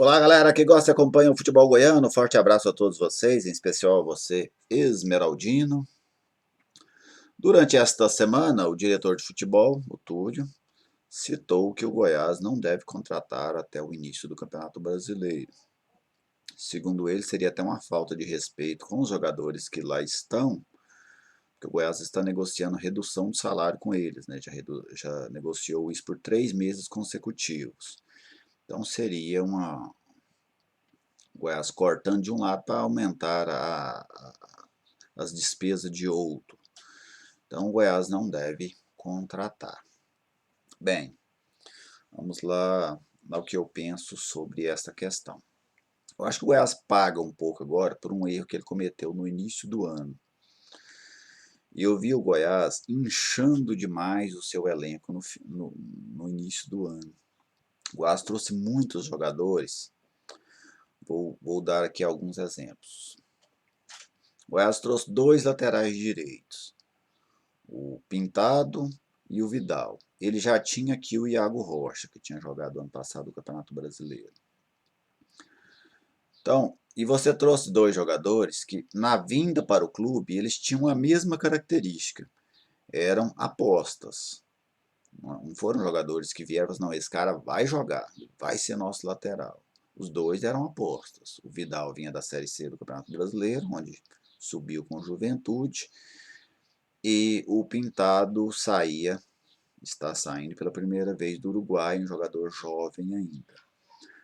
Olá, galera que gosta e acompanha o futebol goiano. Forte abraço a todos vocês, em especial a você, esmeraldino. Durante esta semana, o diretor de futebol, o Túlio, citou que o Goiás não deve contratar até o início do Campeonato Brasileiro. Segundo ele, seria até uma falta de respeito com os jogadores que lá estão, porque o Goiás está negociando redução de salário com eles, né? Já negociou isso por 3 meses consecutivos. Então seria o Goiás cortando de um lado para aumentar as despesas de outro. Então o Goiás não deve contratar. Bem, vamos lá ao que eu penso sobre essa questão. Eu acho que o Goiás paga um pouco agora por um erro que ele cometeu no início do ano. E eu vi o Goiás inchando demais o seu elenco no início do ano. O Goiás trouxe muitos jogadores. Vou dar aqui alguns exemplos. O Goiás trouxe 2 laterais direitos, o Pintado e o Vidal. Ele já tinha aqui o Iago Rocha, que tinha jogado ano passado o Campeonato Brasileiro. Então, e você trouxe 2 jogadores que, na vinda para o clube, eles tinham a mesma característica. Eram apostas. Não foram jogadores que vieram e falaram, não, esse cara vai jogar, vai ser nosso lateral. Os 2 eram apostas. O Vidal vinha da Série C do Campeonato Brasileiro, onde subiu com Juventude, e o Pintado está saindo pela primeira vez do Uruguai, um jogador jovem ainda.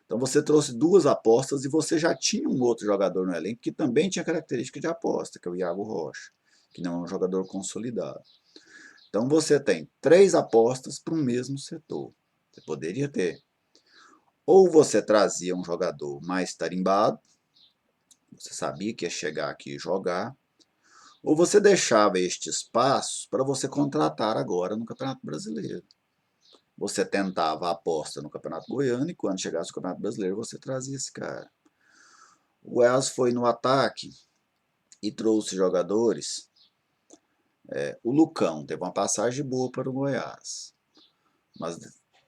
Então você trouxe 2 apostas e você já tinha um outro jogador no elenco que também tinha característica de aposta, que é o Iago Rocha, que não é um jogador consolidado. Então você tem 3 apostas para o mesmo setor. Você poderia ter. Ou você trazia um jogador mais tarimbado, você sabia que ia chegar aqui e jogar, ou você deixava este espaço para você contratar agora no Campeonato Brasileiro. Você tentava a aposta no Campeonato Goiano e quando chegasse o Campeonato Brasileiro você trazia esse cara. O Goiás foi no ataque e trouxe jogadores. O Lucão teve uma passagem boa para o Goiás, mas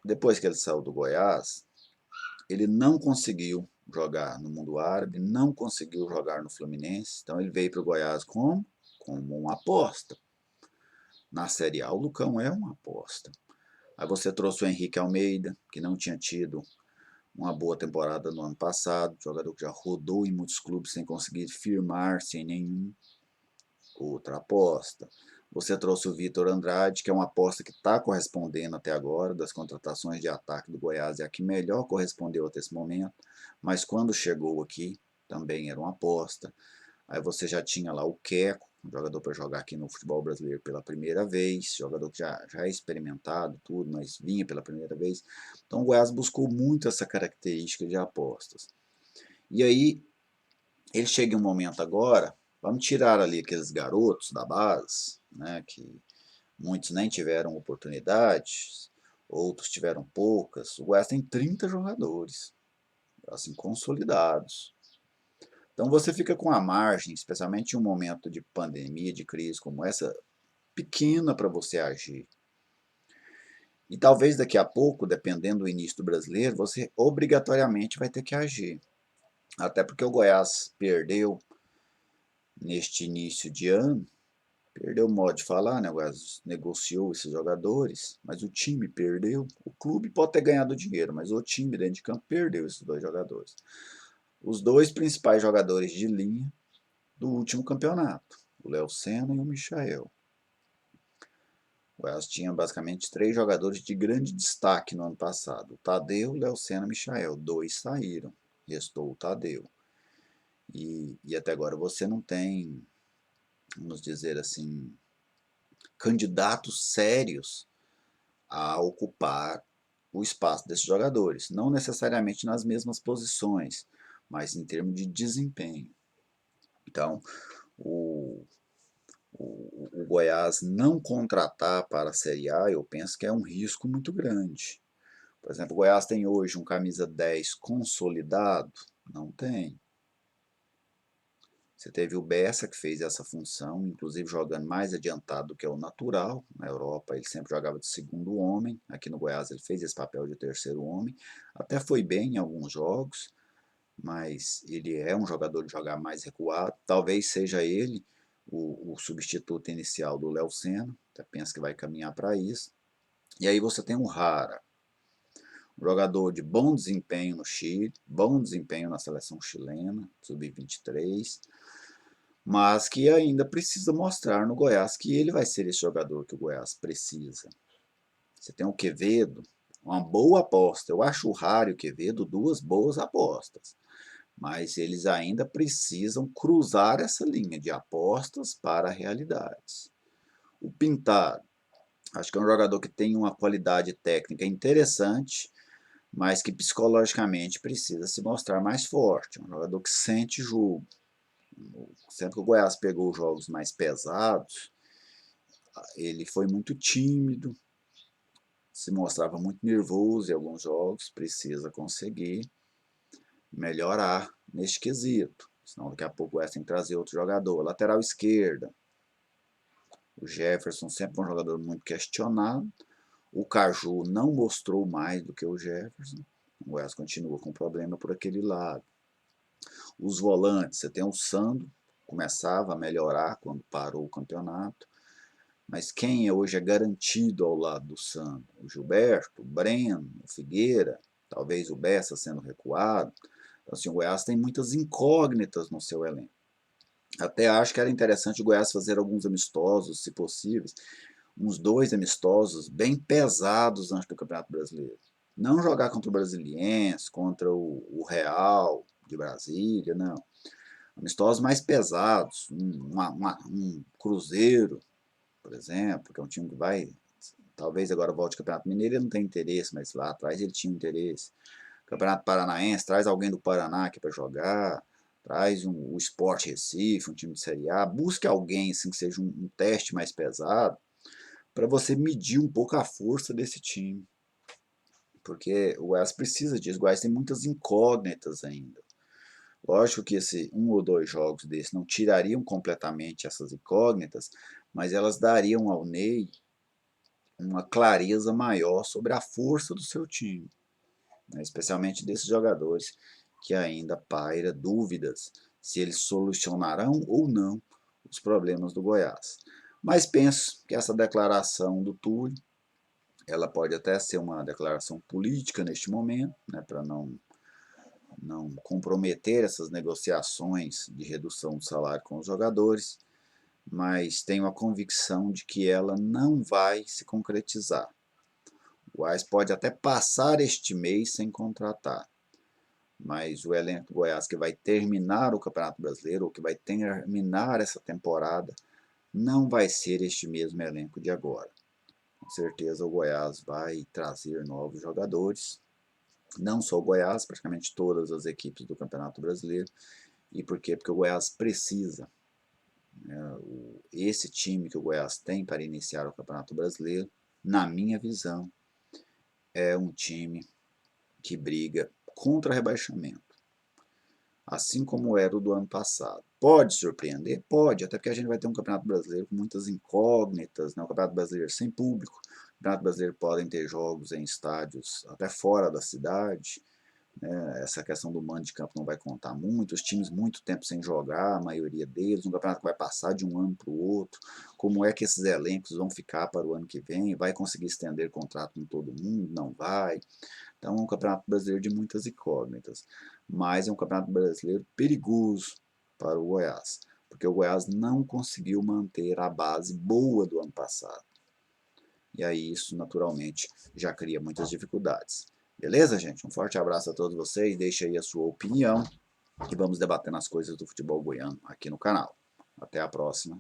depois que ele saiu do Goiás, ele não conseguiu jogar no mundo árabe, não conseguiu jogar no Fluminense, então ele veio para o Goiás como uma aposta. Na Série A, o Lucão é uma aposta. Aí você trouxe o Henrique Almeida, que não tinha tido uma boa temporada no ano passado, jogador que já rodou em muitos clubes sem conseguir firmar-se em nenhum. Outra aposta. Você trouxe o Vitor Andrade, que é uma aposta que está correspondendo até agora, das contratações de ataque do Goiás, é a que melhor correspondeu até esse momento, mas quando chegou aqui, também era uma aposta. Aí você já tinha lá o Queco, um jogador para jogar aqui no futebol brasileiro pela primeira vez, jogador que já é experimentado, tudo, mas vinha pela primeira vez. Então o Goiás buscou muito essa característica de apostas. E aí, ele chega em um momento agora, vamos tirar ali aqueles garotos da base, né, que muitos nem tiveram oportunidades, outros tiveram poucas. O Goiás tem 30 jogadores, assim, consolidados. Então você fica com a margem, especialmente em um momento de pandemia, de crise como essa, pequena para você agir. E talvez daqui a pouco, dependendo do início do brasileiro, você obrigatoriamente vai ter que agir. Até porque o Goiás perdeu neste início de ano, perdeu o modo de falar, né? O Goiás negociou esses jogadores, mas o time perdeu. O clube pode ter ganhado dinheiro, mas o time dentro de campo perdeu esses 2 jogadores. Os 2 principais jogadores de linha do último campeonato, o Léo Senna e o Michael. O Goiás tinha basicamente 3 jogadores de grande destaque no ano passado. O Tadeu, Léo Senna e Michael. 2 saíram, restou o Tadeu. E até agora você não tem, vamos dizer assim, candidatos sérios a ocupar o espaço desses jogadores. Não necessariamente nas mesmas posições, mas em termos de desempenho. Então, o Goiás não contratar para a Série A, eu penso que é um risco muito grande. Por exemplo, o Goiás tem hoje um camisa 10 consolidado? Não tem. Você teve o Bessa, que fez essa função, inclusive jogando mais adiantado do que é o natural. Na Europa ele sempre jogava de segundo homem. Aqui no Goiás ele fez esse papel de terceiro homem. Até foi bem em alguns jogos, mas ele é um jogador de jogar mais recuado. Talvez seja ele o substituto inicial do Léo Sena, até penso que vai caminhar para isso. E aí você tem o Rara, um jogador de bom desempenho no Chile, bom desempenho na seleção chilena, sub-23, mas que ainda precisa mostrar no Goiás que ele vai ser esse jogador que o Goiás precisa. Você tem o Quevedo, uma boa aposta. Eu acho o Rara e o Quevedo duas boas apostas, mas eles ainda precisam cruzar essa linha de apostas para realidades. O Pintado, acho que é um jogador que tem uma qualidade técnica interessante, mas que psicologicamente precisa se mostrar mais forte. É um jogador que sente jogo. Sempre que o Goiás pegou jogos mais pesados, ele foi muito tímido, se mostrava muito nervoso em alguns jogos, precisa conseguir melhorar neste quesito. Senão daqui a pouco o Goiás tem que trazer outro jogador. Lateral esquerda, o Jefferson sempre um jogador muito questionado. O Caju não mostrou mais do que o Jefferson. O Goiás continua com problema por aquele lado. Os volantes, você tem o Sandro, começava a melhorar quando parou o campeonato. Mas quem hoje é garantido ao lado do Sandro? O Gilberto, o Breno, o Figueira, talvez o Bessa sendo recuado. Então, assim, o Goiás tem muitas incógnitas no seu elenco. Até acho que era interessante o Goiás fazer alguns amistosos, se possíveis, uns 2 amistosos bem pesados antes do Campeonato Brasileiro. Não jogar contra o Brasiliense, contra o Real de Brasília, não. Amistosos mais pesados, um Cruzeiro, por exemplo, que é um time que vai, talvez agora volte ao Campeonato Mineiro, ele não tem interesse, mas lá atrás ele tinha interesse. Campeonato Paranaense, traz alguém do Paraná aqui para jogar, traz o Sport Recife, um time de Série A, busque alguém assim, que seja um teste mais pesado, para você medir um pouco a força desse time. Porque o Goiás precisa disso, o Goiás tem muitas incógnitas ainda. Lógico que esse 1 ou 2 jogos desses não tirariam completamente essas incógnitas, mas elas dariam ao Ney uma clareza maior sobre a força do seu time, né? Especialmente desses jogadores que ainda paira dúvidas se eles solucionarão ou não os problemas do Goiás. Mas penso que essa declaração do Túlio, ela pode até ser uma declaração política neste momento, né, para não comprometer essas negociações de redução do salário com os jogadores, mas tenho a convicção de que ela não vai se concretizar. O Goiás pode até passar este mês sem contratar, mas o elenco do Goiás que vai terminar o Campeonato Brasileiro, ou que vai terminar essa temporada, não vai ser este mesmo elenco de agora. Com certeza o Goiás vai trazer novos jogadores, não só o Goiás, praticamente todas as equipes do Campeonato Brasileiro. E por quê? Porque o Goiás precisa, né, esse time que o Goiás tem para iniciar o Campeonato Brasileiro, na minha visão, é um time que briga contra rebaixamento, assim como era o do ano passado. Pode surpreender? Pode, até porque a gente vai ter um Campeonato Brasileiro com muitas incógnitas, né? Um Campeonato Brasileiro sem público, o Campeonato Brasileiro podem ter jogos em estádios até fora da cidade, né? Essa questão do mando de campo não vai contar muito, os times muito tempo sem jogar, a maioria deles, um campeonato que vai passar de um ano para o outro, como é que esses elencos vão ficar para o ano que vem, vai conseguir estender contrato com todo mundo, não vai. Então é um campeonato brasileiro de muitas incógnitas, mas é um campeonato brasileiro perigoso para o Goiás, porque o Goiás não conseguiu manter a base boa do ano passado. E aí isso naturalmente já cria muitas dificuldades. Beleza, gente? Um forte abraço a todos vocês, deixe aí a sua opinião e vamos debatendo as coisas do futebol goiano aqui no canal. Até a próxima.